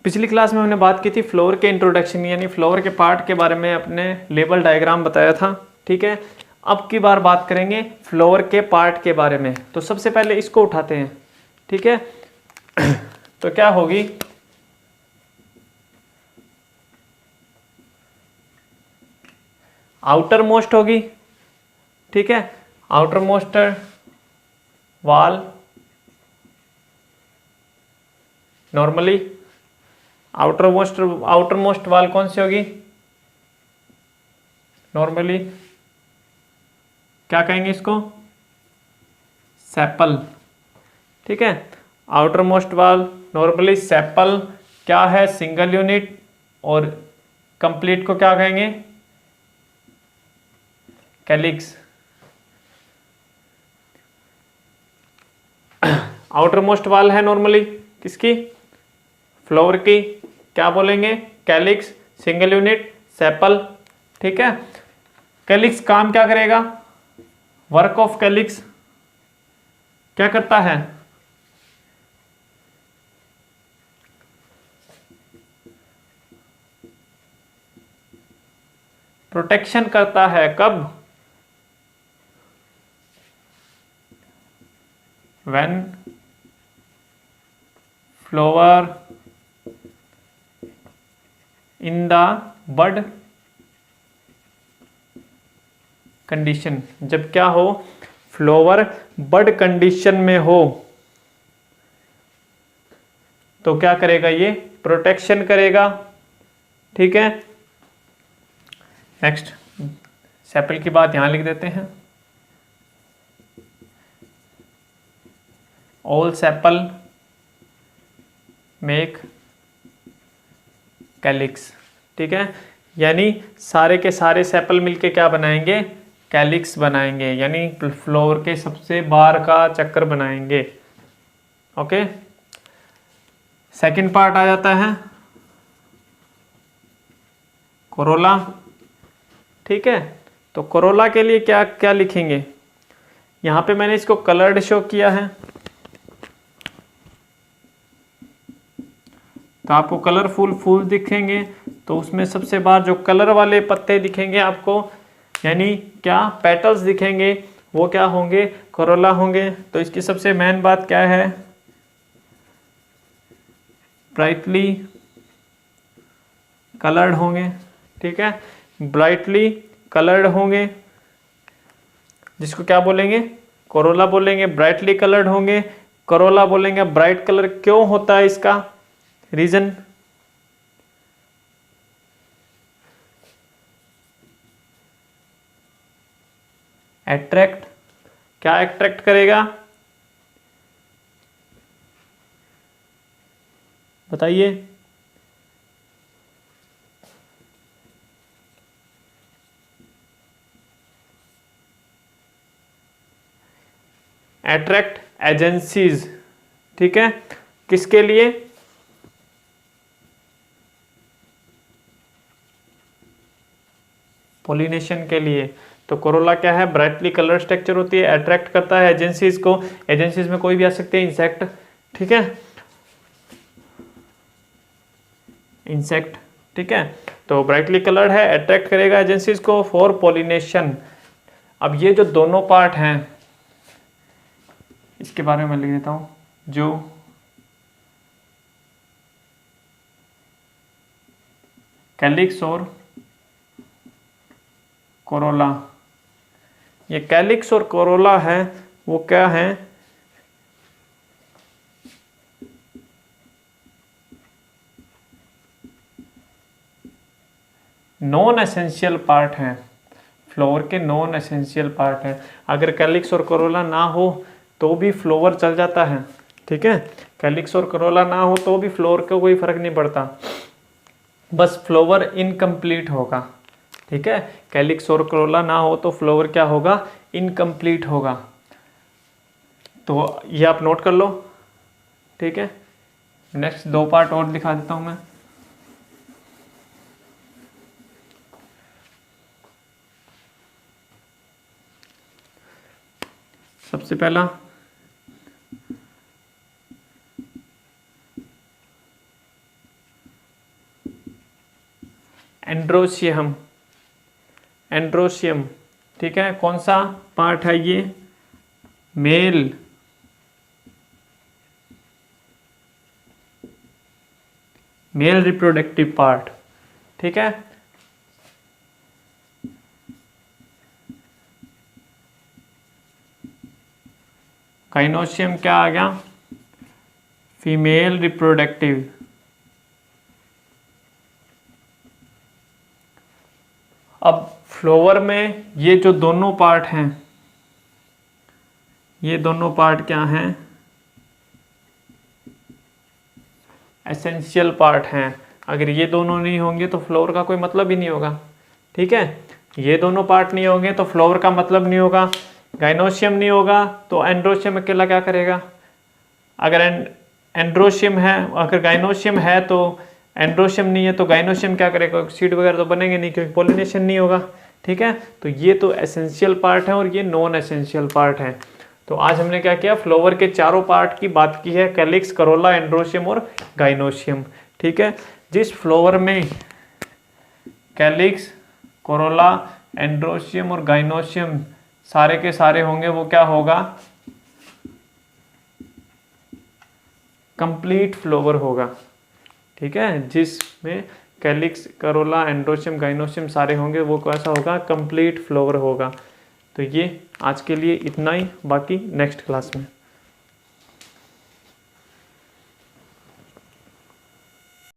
पिछली क्लास में हमने बात की थी फ्लोर के इंट्रोडक्शन यानी फ्लोर के पार्ट के बारे में, अपने लेवल डायग्राम बताया था। ठीक है, अब की बार बात करेंगे फ्लोर के पार्ट के बारे में। तो सबसे पहले इसको उठाते हैं। ठीक है, तो क्या होगी, आउटर मोस्ट होगी। ठीक है, outer most wall normally, outer most wall कौन सी होगी नॉर्मली, क्या कहेंगे इसको, सेपल। ठीक है, outer most wall normally sepal क्या है, सिंगल यूनिट, और कंप्लीट को क्या कहेंगे, कैलिक्स। आउटर मोस्ट वॉल है नॉर्मली किसकी, फ्लोर की, क्या बोलेंगे, कैलिक्स, सिंगल यूनिट, सेपल। ठीक है, कैलिक्स काम क्या करेगा, वर्क ऑफ कैलिक्स क्या करता है, प्रोटेक्शन करता है। कब, when flower in the bud condition, जब क्या हो, फ्लोवर बड कंडीशन में हो तो क्या करेगा, ये प्रोटेक्शन करेगा। ठीक है, नेक्स्ट सेपल की बात यहां लिख देते हैं, ऑल सेपल मेक कैलिक्स। ठीक है, यानी सारे के सारे सेपल मिलके क्या बनाएंगे, कैलिक्स बनाएंगे, यानी फ्लोर के सबसे बाहर का चक्कर बनाएंगे। ओके, सेकंड पार्ट आ जाता है कोरोला। ठीक है, तो कोरोला के लिए क्या क्या लिखेंगे, यहां पे मैंने इसको कलर्ड शो किया है, तो आपको कलरफुल फूल दिखेंगे। तो उसमें सबसे बाहर जो कलर वाले पत्ते दिखेंगे आपको, यानी क्या, पेटल्स दिखेंगे, वो क्या होंगे, कोरोला होंगे। तो इसकी सबसे मेन बात क्या है, ब्राइटली कलर्ड होंगे। ठीक है, ब्राइटली कलर्ड होंगे, जिसको क्या बोलेंगे, कोरोला बोलेंगे, ब्राइटली कलर्ड होंगे, कोरोला बोलेंगे। ब्राइट कलर क्यों होता है, इसका रीजन, अट्रैक्ट, क्या अट्रैक्ट करेगा, बताइए, अट्रैक्ट एजेंसीज। ठीक है, किसके लिए, पॉलिनेशन के लिए। तो कोरोला क्या है, ब्राइटली कलर स्ट्रक्चर होती है, अट्रैक्ट करता है एजेंसीज को। एजेंसीज में कोई भी आ सकते हैं, इंसेक्ट। ठीक है, इंसेक्ट। ठीक है, तो ब्राइटली कलर्ड है, अट्रैक्ट करेगा एजेंसीज को फॉर पॉलिनेशन। अब ये जो दोनों पार्ट हैं, इसके बारे में लिख देता हूं, जो कैलिक्स और कोरोला, ये कैलिक्स और कोरोला है, वो क्या है, नॉन एसेंशियल पार्ट हैं, फ्लोवर के नॉन एसेंशियल पार्ट हैं। अगर कैलिक्स और कोरोला ना हो तो भी फ्लोवर चल जाता है। ठीक है, कैलिक्स और कोरोला ना हो तो भी फ्लोवर को कोई फर्क नहीं पड़ता, बस फ्लोवर इनकम्प्लीट होगा। ठीक है, कैलिक्स और कोरोला ना हो तो फ्लोवर क्या होगा, इनकम्प्लीट होगा। तो ये आप नोट कर लो। ठीक है, नेक्स्ट दो पार्ट और दिखा देता हूं मैं। सबसे पहला एंड्रोशियम, एंड्रोशियम, ठीक है। कौन सा पार्ट है ये? मेल रिप्रोडक्टिव पार्ट, ठीक है। गाइनोशियम क्या आ गया? Female reproductive. अब फ्लोवर में ये जो दोनों पार्ट हैं, ये दोनों पार्ट क्या हैं? एसेंशियल पार्ट हैं। अगर ये दोनों नहीं होंगे तो फ्लोवर का कोई मतलब ही नहीं होगा, ठीक है। ये दोनों पार्ट नहीं होंगे तो फ्लोवर का मतलब नहीं होगा। गाइनोशियम नहीं होगा तो एंड्रोशियम अकेला क्या करेगा? अगर एंड्रोशियम है, अगर गाइनोशियम है तो एंड्रोशियम नहीं है तो गाइनोशियम क्या करेगा? सीड वगैरह तो बनेंगे नहीं क्योंकि पॉलिनेशन नहीं होगा, ठीक है। तो ये तो एसेंशियल पार्ट है और ये नॉन एसेंशियल पार्ट है। तो आज हमने क्या किया? फ्लावर के चारों पार्ट की बात की है, कैलिक्स, करोला, एंड्रोशियम और गाइनोशियम, ठीक है। जिस फ्लावर में कैलिक्स, कोरोला, एंड्रोशियम और गाइनोशियम सारे के सारे होंगे वो क्या होगा? कंप्लीट फ्लावर होगा, ठीक है। जिसमें कैलिक्स, करोला, एंड्रोशियम, गाइनोशियम सारे होंगे वो कैसा होगा? कंप्लीट फ्लावर होगा। तो ये आज के लिए इतना ही, बाकी नेक्स्ट क्लास में।